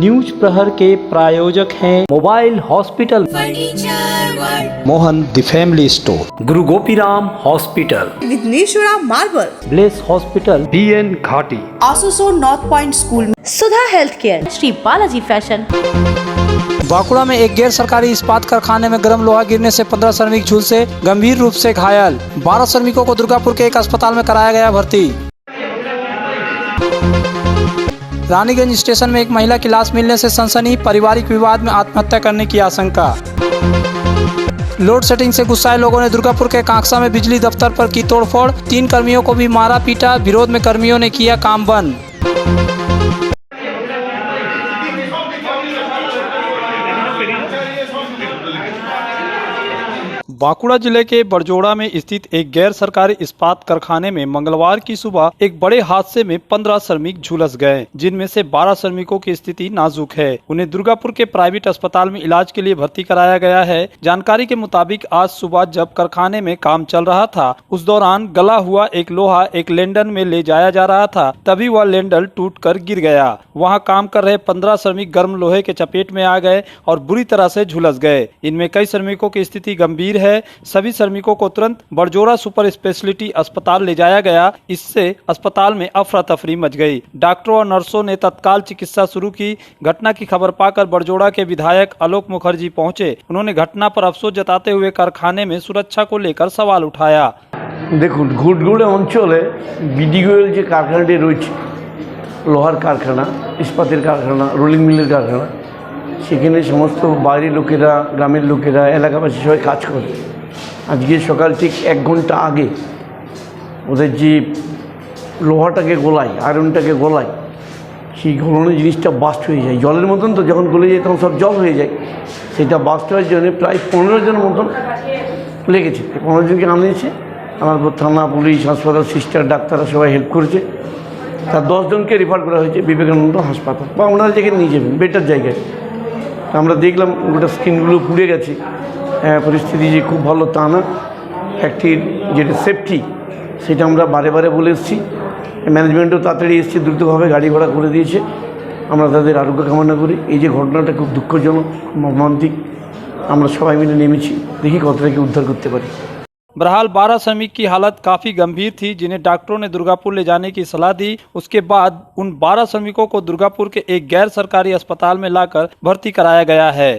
News प्रहर के प्रायोजक हैं mobile hospital, Mohan the family store, Guru Gopiram hospital, Vighneshwara marble, bless hospital, BN Ghati, आसोसो north point school, Sudha health care, Shri Balaji fashion. Bankura में एक गैर सरकारी इस्पात कारखाने में गर्म लोहा गिरने से 15 श्रमिक झुलसे गंभीर रूप से घायल। 12 श्रमिकों को दुर्गापुर के एक अस्पताल में कराया गया भर्ती। रानीगंज स्टेशन में एक महिला की लाश मिलने से सनसनी, पारिवारिक विवाद में आत्महत्या करने की आशंका। लोड शेडिंग से गुस्साए लोगों ने दुर्गापुर के कांकसा में बिजली दफ्तर पर की तोड़फोड़, 3 कर्मियों को भी मारा पीटा। विरोध में कर्मियों ने किया काम बंद। बांकुड़ा जिले के बड़जोड़ा में स्थित एक गैर सरकारी इस्पात कारखाने में मंगलवार की सुबह एक बड़े हादसे में 15 श्रमिक झुलस गए, जिनमें से 12 श्रमिकों की स्थिति नाजुक है। उन्हें दुर्गापुर के प्राइवेट अस्पताल में इलाज के लिए भर्ती कराया गया है। जानकारी के मुताबिक आज सुबह जब कारखाने में काम चल रहा था, उस दौरान गला हुआ एक लोहा एक लेंडर में ले जाया जा रहा था, तभी वह लेंडर टूटकर गिर गया। वहाँ काम कर रहे 15 श्रमिक गर्म लोहे के चपेट में आ गए और बुरी तरह से झुलस गए। इनमें कई श्रमिकों की स्थिति गंभीर है। सभी श्रमिकों को तुरंत बड़जोड़ा सुपर स्पेशलिटी अस्पताल ले जाया गया। इससे अस्पताल में अफरा तफरी मच गई। डॉक्टरों और नर्सों ने तत्काल चिकित्सा शुरू की। घटना की खबर पाकर बड़जोड़ा के विधायक आलोक मुखर्जी पहुंचे। उन्होंने घटना पर अफसोस जताते हुए कारखाने में सुरक्षा को लेकर सवाल उठाया। देखुन घुटगुड़े अंचले बीडीओएल जो कारखानाटी रयेछे, लोहार कारखाना, इस्पातेर कारखाना, रोलिंग मिलेर कारखाना, सेखाने समस्त बाइरेर लोकेरा, ग्रामेर लोकेरा, एलाकाबासी सबाई काज करे। আজকে সকাল ঠিক 1 ঘন্টা আগে ওদের যে লোহাটাকে গোলায়, আয়রনটাকে গোলায়, সেই গলানো জিনিসটা বাস্ট হয়ে যায়। জলের মতন তো যখন গলে যায় তখন সব জল হয়ে যায়। সেটা বাস্ট হওয়ার জন্য প্রায় 15 জনের মতন লেগেছে। 15 জনকে আনিয়েছে। আমার থানা, পুলিশ, হাসপাতাল, সিস্টার, ডাক্তাররা সবাই হেল্প করেছে। তার 10 জনকে রেফার করা হয়েছে বিবেকানন্দ হাসপাতাল বা ওনারা যেখানে নিয়ে যাবেন বেটার জায়গায়। আমরা দেখলাম গোটা স্কিনগুলো পুড়ে গেছে। পরিস্থিতি যে খুব ভালো তা না। ফ্যাক্টরির যেটা সেফটি সেটা আমরা বারে বারে বলে এসেছি। ম্যানেজমেন্টও তাড়াতাড়ি এসেছে, দ্রুতভাবে গাড়ি ভাড়া করে দিয়েছে। আমরা তাদের আরোগ্য কামনা করি। এই যে ঘটনাটা খুব দুঃখজনক, মর্মান্তিক। আমরা সবাই মিলে নেমেছি, দেখি কতটাকে উদ্ধার করতে পারি। बहरहाल 12 श्रमिक की हालत काफी गंभीर थी, जिन्हें डॉक्टरों ने दुर्गापुर ले जाने की सलाह दी। उसके बाद उन 12 श्रमिकों को दुर्गापुर के एक गैर सरकारी अस्पताल में लाकर भर्ती कराया गया है।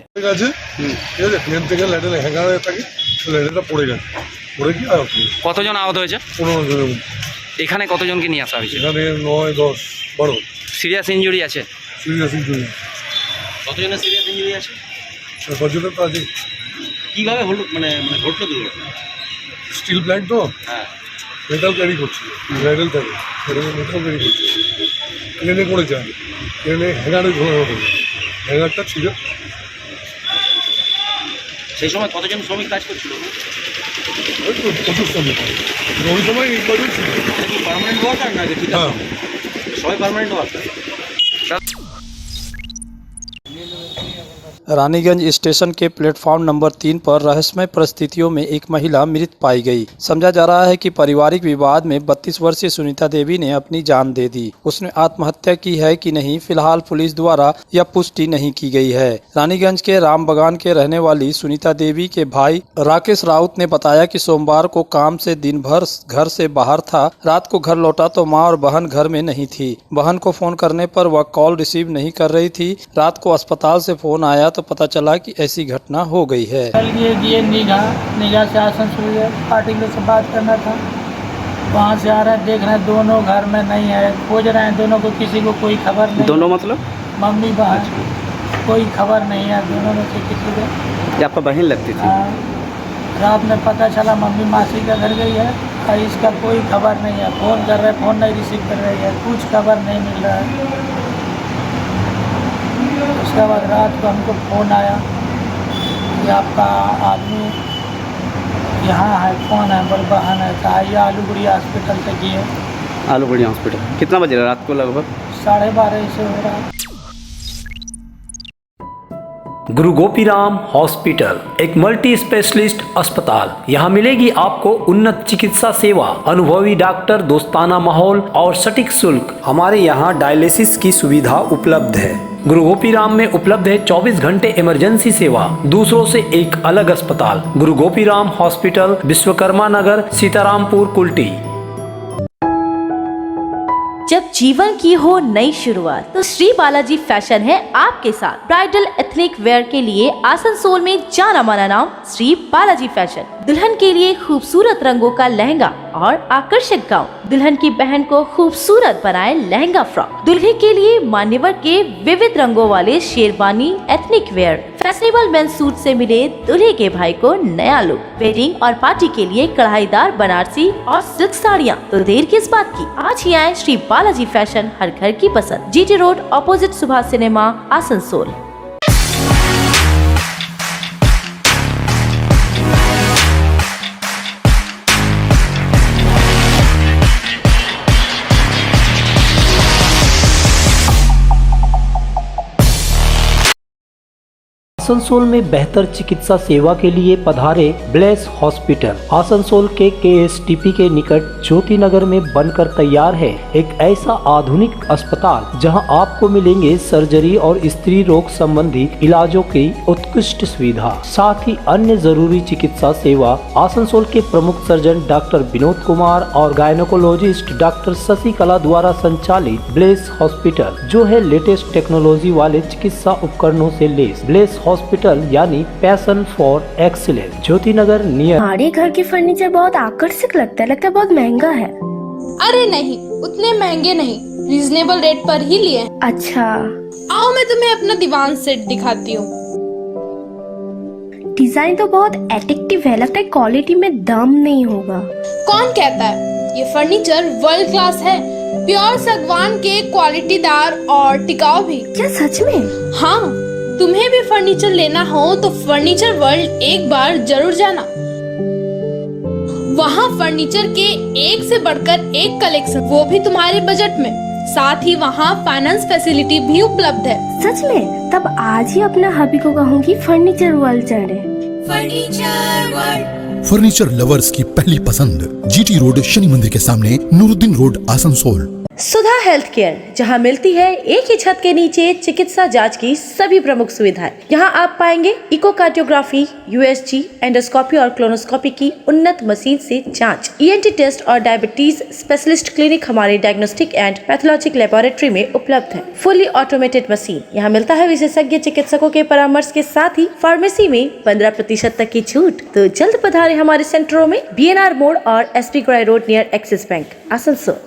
কতজন আহত হয়েছে? 15 জনের। এখানে কতজনকে নিয়ে আসা হয়েছে? এখানে 9, 10, 12 সিরিয়াস ইনজুরি আছে। Serious injury. কতজনের সিরিয়াস ইনজুরি আছে? 5 তো আছে। কিভাবে হলো, মানে ঘটলো দুর্ঘটনা? স্টিল প্ল্যান্ট তো, হ্যাঁ, মেটাল ক্যারি করছিল, মেটাল থাকে, মেটাল ক্যারি করছিল, ট্রেনে করে যায়, ট্রেনে হ্যাঙ্গারে ঝোলানো হতো, হ্যাঙ্গারটা ছিল। সেই সময় কতজন শ্রমিক কাজ করছিল? ওই তো 25 শ্রমিক। ওই সময় এই কজন ছিল। পার্মানেন্ট ওয়ার্কার না? হ্যাঁ, সবাই পার্মানেন্ট ওয়ার্কার। रानीगंज स्टेशन के प्लेटफॉर्म नंबर 3 पर रहस्यमय परिस्थितियों में एक महिला मृत पाई गई। समझा जा रहा है कि पारिवारिक विवाद में 32 वर्षीय सुनीता देवी ने अपनी जान दे दी। उसने आत्महत्या की है कि नहीं, फिलहाल पुलिस द्वारा यह पुष्टि नहीं की गई है। रानीगंज के रामबगान के रहने वाली सुनीता देवी के भाई राकेश राउत ने बताया कि सोमवार को काम से दिन भर घर से बाहर था। रात को घर लौटा तो माँ और बहन घर में नहीं थी। बहन को फोन करने पर वह कॉल रिसीव नहीं कर रही थी। रात को अस्पताल से फोन आया तो पता चला कि ऐसी घटना हो गई है। ये निगाह से आसनसोल पार्टी से बात करना था, वहाँ से आ रहे हैं, देख रहे हैं दोनों घर में नहीं है, खोज रहे हैं दोनों को, किसी को कोई खबर नहीं। दोनों मतलब? मम्मी बहन, कोई खबर नहीं है दोनों में से किसी को। ये आपका बहन लगती थी? रात में पता चला मम्मी मासी का घर गई है और इसका कोई खबर नहीं है। फ़ोन कर रहे, फ़ोन नहीं रिसीव कर रही है, कुछ खबर नहीं मिल रहा है। उसके बाद रात को हमको फ़ोन आया कि आपका आदमी यहाँ है, कौन है, बड़ बहन है, तो आइए आलूगुड़ी हॉस्पिटल तक गए। आलूगुड़ी हॉस्पिटल कितना बजे रात को? लगभग 12:30 से हो रहा है। गुरु गोपीराम हॉस्पिटल एक मल्टी स्पेशलिस्ट अस्पताल। यहाँ मिलेगी आपको उन्नत चिकित्सा सेवा, अनुभवी डॉक्टर, दोस्ताना माहौल और सटीक शुल्क। हमारे यहाँ डायलिसिस की सुविधा उपलब्ध है। गुरु गोपीराम में उपलब्ध है 24 घंटे इमरजेंसी सेवा, दूसरों से एक अलग अस्पताल। गुरु गोपीराम हॉस्पिटल, विश्वकर्मा नगर, सीतारामपुर, कुल्टी। जब जीवन की हो नई शुरुआत तो श्री बालाजी फैशन है आपके साथ। ब्राइडल एथनिक वेयर के लिए आसनसोल में जाना माना नाम श्री बालाजी फैशन। दुल्हन के लिए खूबसूरत रंगों का लहंगा और आकर्षक गाउन, दुल्हन की बहन को खूबसूरत बनाए लहंगा फ्रॉक, दुल्हे के लिए मान्यवर के विविध रंगों वाले sherwani ethnic wear, fashionable men's suit से मिले दूल्हे के भाई को नया लुक, वेडिंग और पार्टी के लिए कढ़ाईदार बनारसी और सिल्क साड़ियाँ। तो देर किस बात की, आज ही आए श्री बालाजी फैशन, हर घर की पसंद, GT road opposite Subhash cinema, Asansol. Asansol में बेहतर चिकित्सा सेवा के लिए पधारे ब्लेस हॉस्पिटल। आसनसोल के KSTP के निकट ज्योति नगर में बनकर तैयार है एक ऐसा आधुनिक अस्पताल जहां आपको मिलेंगे सर्जरी और स्त्री रोग संबंधी इलाजों की उत्कृष्ट सुविधा, साथ ही अन्य जरूरी चिकित्सा सेवा। आसनसोल के प्रमुख सर्जन डॉक्टर विनोद कुमार और गायनोकोलॉजिस्ट डॉक्टर शशिकला द्वारा संचालित ब्लेस हॉस्पिटल, जो है लेटेस्ट टेक्नोलॉजी वाले चिकित्सा उपकरणों से लैस। ब्लेस हॉस्पिटल यानी passion for excellence, Jyoti Nagar near. हमारे घर के फर्नीचर बहुत आकर्षक लगता है बहुत महंगा है। अरे नहीं, उतने महंगे नहीं, रीजनेबल रेट पर ही लिए। अच्छा, आओ मैं तुम्हें अपना दीवान सेट दिखाती हूँ। डिजाइन तो बहुत एट्रैक्टिव है, लगता है क्वालिटी में दम नहीं होगा। कौन कहता है, ये फर्नीचर वर्ल्ड क्लास है, प्योर सागवान के, क्वालिटीदार और टिकाऊ भी। क्या सच में? हाँ, तुम्हें भी फर्नीचर लेना हो तो फर्नीचर वर्ल्ड एक बार जरूर जाना। वहाँ फर्नीचर के एक से बढ़कर एक कलेक्शन, वो भी तुम्हारे बजट में। साथ ही वहाँ फाइनेंस फैसिलिटी भी उपलब्ध है। सच में? तब आज ही अपना हबी को कहूँगी फर्नीचर वर्ल्ड चले। फर्नीचर लवर्स की पहली पसंद, GT रोड, शनि मंदिर के सामने, नूरुद्दीन रोड, आसनसोल। सुधा हेल्थ केयर, जहां मिलती है एक ही छत के नीचे चिकित्सा जांच की सभी प्रमुख सुविधाएं। यहां आप पाएंगे इकोकार्डियोग्राफी, USG, एंडोस्कोपी और क्लोनोस्कोपी की उन्नत मशीन से जांच, ENT टेस्ट और डायबिटीज स्पेशलिस्ट क्लिनिक हमारे डायग्नोस्टिक एंड पैथोलॉजिक लेबोरेटरी में उपलब्ध है। फुली ऑटोमेटेड मशीन, यहाँ मिलता है विशेषज्ञ चिकित्सकों के परामर्श के साथ ही फार्मेसी में 15% तक की छूट। तो जल्द पधारे हमारे सेंटरों में, BNR मोड़ और SP ग्राई road near Axis bank, Asansol.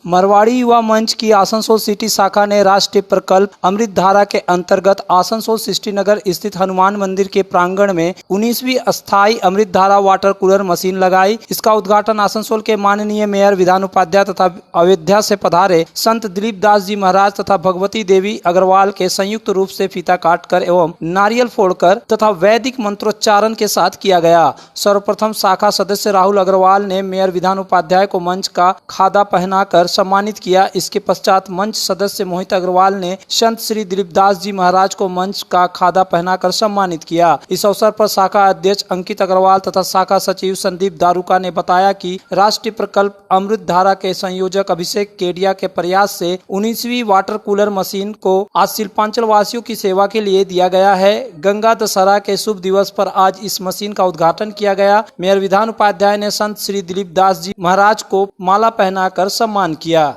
Marwari Yuva Manch की आसनसोल सिटी शाखा ने राष्ट्रीय प्रकल्प अमृत धारा के अंतर्गत आसनसोल सृष्टिनगर स्थित हनुमान मंदिर के प्रांगण में 19वीं अस्थायी अमृत धारा वाटर कूलर मशीन लगाई। इसका उद्घाटन आसनसोल के माननीय मेयर विधान उपाध्याय तथा अयोध्या से पधारे संत दिलीप दास जी महाराज तथा भगवती देवी अग्रवाल के संयुक्त रूप से फीता काटकर एवं नारियल फोड़कर तथा वैदिक मंत्रोच्चारण के साथ किया गया। सर्वप्रथम शाखा सदस्य राहुल अग्रवाल ने मेयर विधान उपाध्याय को मंच का खादा पहनाकर सम्मानित किया। इसके पश्चात मंच सदस्य मोहित अग्रवाल ने संत श्री दिलीपदास जी महाराज को मंच का खादा पहनाकर सम्मानित किया। इस अवसर पर शाखा अध्यक्ष अंकित अग्रवाल तथा शाखा सचिव संदीप दारुका ने बताया कि राष्ट्रीय प्रकल्प अमृत धारा के संयोजक अभिषेक केडिया के प्रयास से 19वीं वाटर कूलर मशीन को आज शिल्पांचल वासियों की सेवा के लिए दिया गया है। गंगा दशहरा के शुभ दिवस पर आज इस मशीन का उद्घाटन किया गया। मेयर विधान उपाध्याय ने संत श्री दिलीपदास जी महाराज को माला पहनाकर सम्मान किया।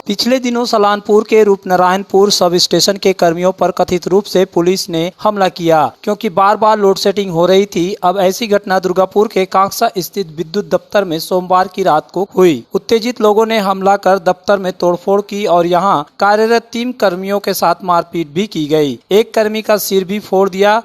पिछले दिनों सलानपुर के रूपनारायणपुर सब स्टेशन के कर्मियों पर कथित रूप से पुलिस ने हमला किया, क्योंकि बार बार लोड शेडिंग हो रही थी। अब ऐसी घटना दुर्गापुर के कांसा स्थित विद्युत दफ्तर में सोमवार की रात को हुई। उत्तेजित लोगों ने हमला कर दफ्तर में तोड़फोड़ की और यहां कार्यरत 3 कर्मियों के साथ मारपीट भी की गई। एक कर्मी का सिर भी फोड़ दिया।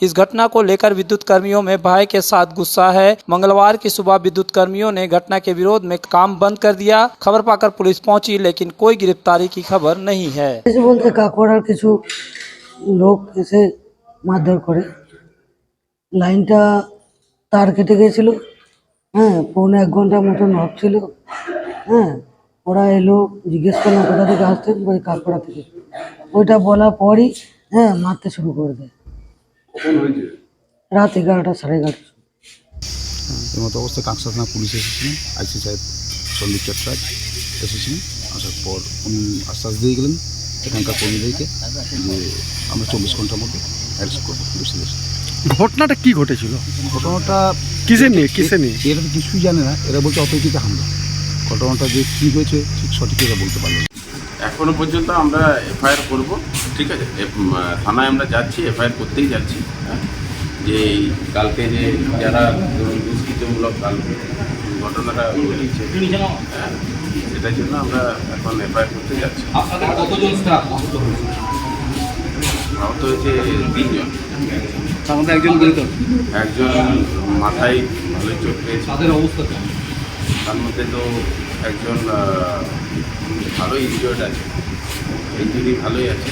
इस घटना को लेकर विद्युत कर्मियों में भय के साथ गुस्सा है। मंगलवार की सुबह विद्युत कर्मियों ने घटना के विरोध में काम बंद कर दिया। खबर पाकर पुलिस पहुंची, लेकिन कोई गिरफ्तारी की खबर नहीं है। बोलते काकोड़ार किछु लोग एसे मारधर करे, लाइनटा तार केटे गेছিল, হ্যাঁ, পৌনে 1 ঘন্টার মতন অফ ছিল। হ্যাঁ, ওরা এলো, জিজ্ঞেস করলাম কোথা থেকে আসছেন, বলে কাকড়া থেকে। ওইটা বলার পরই হ্যাঁ মারতে শুরু করে দেয়। রাত 11টা 11:30। এই মতো অবস্থায় কাকসা থানা পুলিশ এসেছিলেন, আইসি সাহেব সন্দীপ চট্টরাজ এসেছিলেন। আসার পর উনি আশ্বাস দিয়ে গেলেন এখানকার কর্মীদেরকে যে আমরা 24 ঘন্টার মধ্যে অ্যারেস্ট করবো দোষীদের। ঘটনাটা কি ঘটেছিল? ঘটনাটা কিসে নিয়ে এরা তো কিছুই জানে না, এরা বলছে অতর্কিত হামলা। ঘটনাটা যে কী হয়েছে ঠিক সঠিক এরা বলতে পারলো না। এখনো পর্যন্ত আমরা এফআইআর করব, ঠিক আছে, থানায় আমরা যাচ্ছি, এফআইআর করতেই যাচ্ছি। যে কালকে যে যারা দুষ্কৃতমূলক ঘটনাটা ঘটেছে সেটার জন্য আমরা এখন এফআইআর করতে যাচ্ছি। আপনাদের কতজন স্টাফ আহত হয়েছে? আহত হয়েছে 3 জন। তার মধ্যে একজন গুরুতর, একজন মাথায় ভালোই চোট পেয়েছে। তাদের অবস্থা কেমন? তার মধ্যে তো একজন ভালোই ইনজুর্ড আছে, ইনজুরি ভালোই আছে।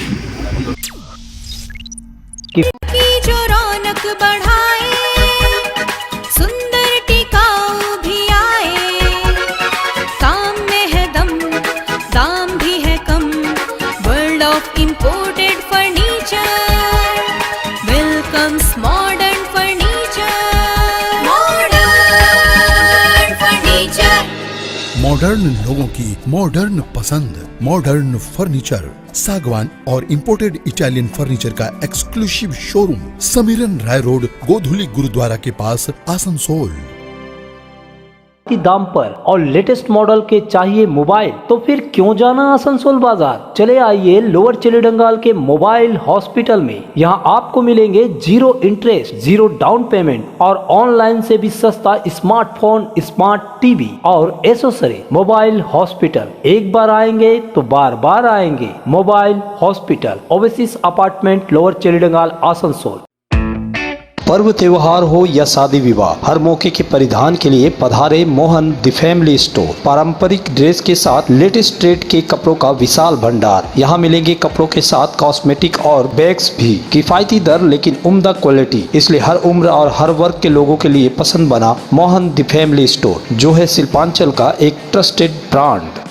जो रौनक बढ़ाए, सुंदर टिकाऊ भी आए, काम में है दम, दाम भी है कम, world of imported furniture, welcomes modern furniture, modern furniture. Modern लोगों की मॉडर्न पसंद, मॉडर्न फर्नीचर, सागवान और इंपोर्टेड इटालियन फर्नीचर का exclusive showroom, Samiran Rai road, Godhuli Gurdwara के पास, आसनसोल। की दाम पर और लेटेस्ट मॉडल के चाहिए मोबाइल, तो फिर क्यों जाना आसनसोल बाजार। चले आइए लोअर चिलीडंगाल के मोबाइल हॉस्पिटल में। यहाँ आपको मिलेंगे 0 इंटरेस्ट, 0 डाउन पेमेंट और ऑनलाइन से भी सस्ता स्मार्टफोन, स्मार्ट टीवी और एसेसरी। मोबाइल हॉस्पिटल, एक बार आएंगे तो बार बार आएंगे। Mobile hospital, Oasis apartment, lower चिलीडंगाल, आसनसोल। पर्व त्योहार हो या शादी विवाह, हर मौके के परिधान के लिए पधारे मोहन द फैमिली स्टोर। पारंपरिक ड्रेस के साथ लेटेस्ट ट्रेड के कपड़ों का विशाल भंडार। यहाँ मिलेंगे कपड़ों के साथ कॉस्मेटिक और बैग्स भी। किफायती दर लेकिन उम्दा क्वालिटी, इसलिए हर उम्र और हर वर्ग के लोगों के लिए पसंद बना मोहन द फैमिली स्टोर, जो है शिल्पांचल का एक ट्रस्टेड ब्रांड।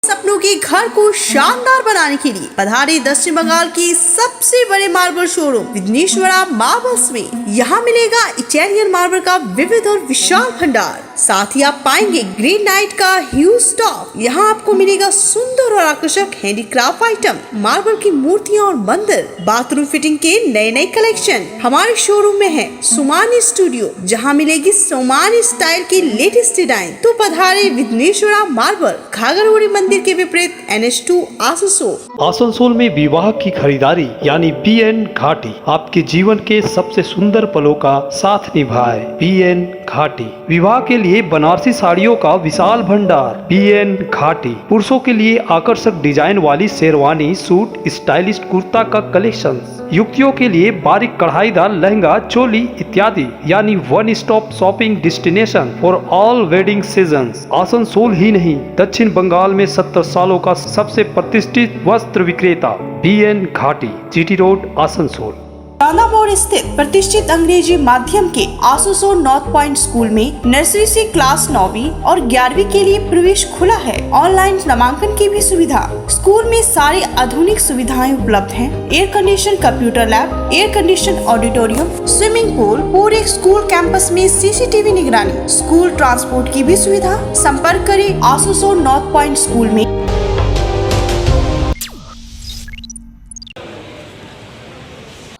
सपनों के घर को शानदार बनाने के लिए पधारे दक्षिण बंगाल की सबसे बड़े मार्बल शोरूम विघ्नेश्वरा मार्बल्स में। यहाँ मिलेगा इटालियन मार्बल का विविध और विशाल भंडार, साथ ही आप पाएंगे ग्रेनाइट का ह्यूज स्टॉक। यहाँ आपको मिलेगा सुंदर और आकर्षक हैंडीक्राफ्ट आइटम, मार्बल की मूर्तियाँ और मंदिर, बाथरूम फिटिंग के नए नए कलेक्शन। हमारे शोरूम में है सोमानी स्टूडियो, जहाँ मिलेगी सोमानी स्टाइल की लेटेस्ट डिजाइन। तो पधारे विघ्नेश्वरा मार्बल, घाघरगुड़ी मंदिर के विपरीत NH2 आसनसोल। आसनसोल में विवाह की खरीदारी यानी BN घाटी आपके जीवन के सबसे सुंदर पलों का साथ निभाए। BN घाटी विवाह के लिए बनारसी साड़ियों का विशाल भंडार। BN घाटी पुरुषों के लिए आकर्षक डिजाइन वाली शेरवानी, सूट, स्टाइलिश कुर्ता का कलेक्शन, युवतियों के लिए बारीक कढ़ाईदार लहंगा, चोली इत्यादि, यानी one stop shopping destination for all wedding seasons. Asansol ही नहीं, दक्षिण बंगाल में 70 सालों का सबसे प्रतिष्ठित वस्त्र विक्रेता BN घाटी, GT रोड, आसनसोल। राधा मोड़ स्थित प्रतिष्ठित अंग्रेजी माध्यम के आसनसोल नॉर्थ पॉइंट स्कूल में नर्सरी से क्लास 9वीं और 11वीं के लिए प्रवेश खुला है। ऑनलाइन नामांकन की भी सुविधा। स्कूल में सारी आधुनिक सुविधाएं उपलब्ध हैं। Air condition computer lab, air condition auditorium, swimming pool, पूरे स्कूल कैंपस में CCTV निगरानी, स्कूल ट्रांसपोर्ट की भी सुविधा। संपर्क करें आसनसोल नॉर्थ पॉइंट स्कूल में।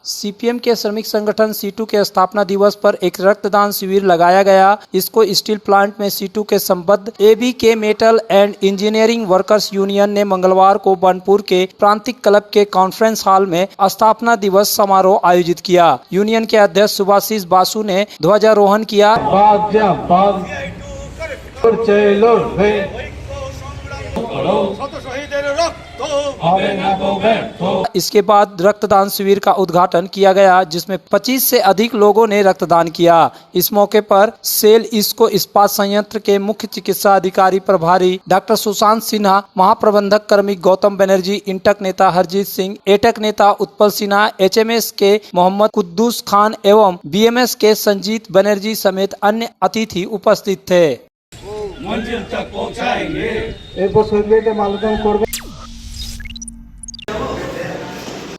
CPM के श्रमिक संगठन सीटू के स्थापना दिवस पर एक रक्तदान शिविर लगाया गया। इसको स्टील प्लांट में सीटू के संबद्ध ABK metal and engineering workers union ने मंगलवार को बनपुर के प्रांतिक क्लब के कॉन्फ्रेंस हॉल में स्थापना दिवस समारोह आयोजित किया। यूनियन के अध्यक्ष सुभाषिष बासु ने ध्वजारोहण किया। इसके बाद रक्तदान शिविर का उद्घाटन किया गया, जिसमें 25 से अधिक लोगों ने रक्तदान किया। इस मौके पर सेल इसको इस्पात संयंत्र के मुख्य चिकित्सा अधिकारी प्रभारी डॉक्टर सुशांत सिन्हा, महाप्रबंधक कार्मिक गौतम बनर्जी, इंटक नेता हरजीत सिंह, एटक नेता उत्पल सिन्हा, HMS के मोहम्मद कुद्दूस खान एवं BMS के संजीत बनर्जी समेत अन्य अतिथि उपस्थित थे। मंजिल तक पहुंचाएंगे।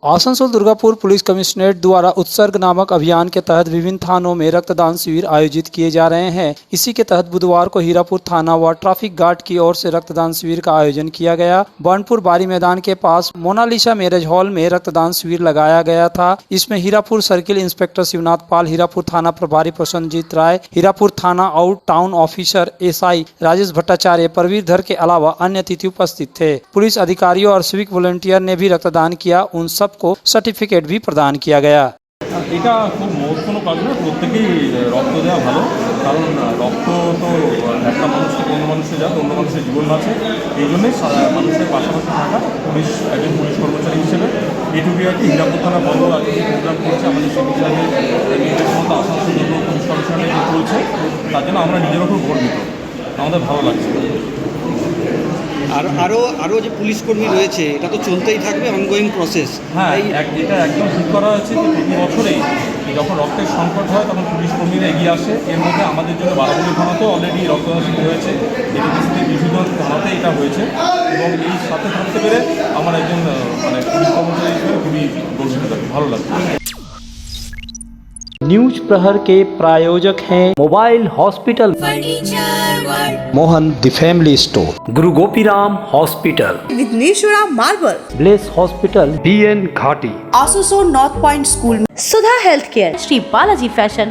आसनसोल दुर्गापुर पुलिस कमिश्नरेट द्वारा उत्सर्ग नामक अभियान के तहत विभिन्न थानों में रक्तदान शिविर आयोजित किए जा रहे हैं। इसी के तहत बुधवार को हीरापुर थाना व ट्रैफिक गार्ड की ओर से रक्तदान शिविर का आयोजन किया गया। बर्नपुर बारी मैदान के पास मोनालिसा मैरिज हॉल में रक्तदान शिविर लगाया गया था। इसमें हीरापुर सर्किल इंस्पेक्टर शिवनाथ पाल, हीरापुर थाना प्रभारी प्रसन्नजीत राय, हीरापुर थाना out town officer SI Rajesh Bhattacharya, Parveer धर के अलावा अन्य अतिथि उपस्थित थे। पुलिस अधिकारियों और सिविक वॉलंटियर ने भी रक्तदान किया। उन सबको सर्टिफिकेट भी प्रदान किया गया। এটা খুব মহত্বপূর্ণ কাজ না, প্রত্যেকেই রক্ত দেওয়া ভালো, কারণ রক্ত তো একটা মানুষকে অন্য মানুষের যাতে অন্য মানুষের জীবন বাঁচে, এই জন্যই মানুষের পাশাপাশি থাকা একজন পুলিশ কর্মচারী হিসেবে এটুকুই আর কি। হীরাপুর থানা বন্ধ আজকে প্রোগ্রাম করছে আমাদের সিভিক সাহেবের নির্দেশ মতো আসানসোল পুলিশ কমিশনারের যে চলছে, তার জন্য আমরা নিজের ওপর গর্বিত, আমাদের ভালো লাগছে। আর আরো যে পুলিশ কর্মী রয়েছে, এটা তো চলতেই থাকবে, অনগোয়িং প্রসেস। হ্যাঁ, এটা একদম ঠিক করা হয়েছে যে প্রতি বছরেই যখন রক্তের সংকট হয় তখন পুলিশ কর্মীরা এগিয়ে আসে। এর মধ্যে আমাদের জন্য বারাবলী থানাতেও অলরেডি রক্তদান শিবির হয়েছে, এটিপিসিতে বিভিন্ন থানাতে এটা হয়েছে, এবং এই সাথে থাকতে পেরে আমার একজন পুলিশ কর্মচারী হিসেবে খুবই গর্বিত লাগে, ভালো লাগছে। न्यूज प्रहर के प्रायोजक हैं mobile hospital, Mohan the family store, Guru Gopiram hospital, Vighneshwara marble, bless hospital, BN Ghati, Asansol north point school, Sudha health care, Shri Balaji fashion.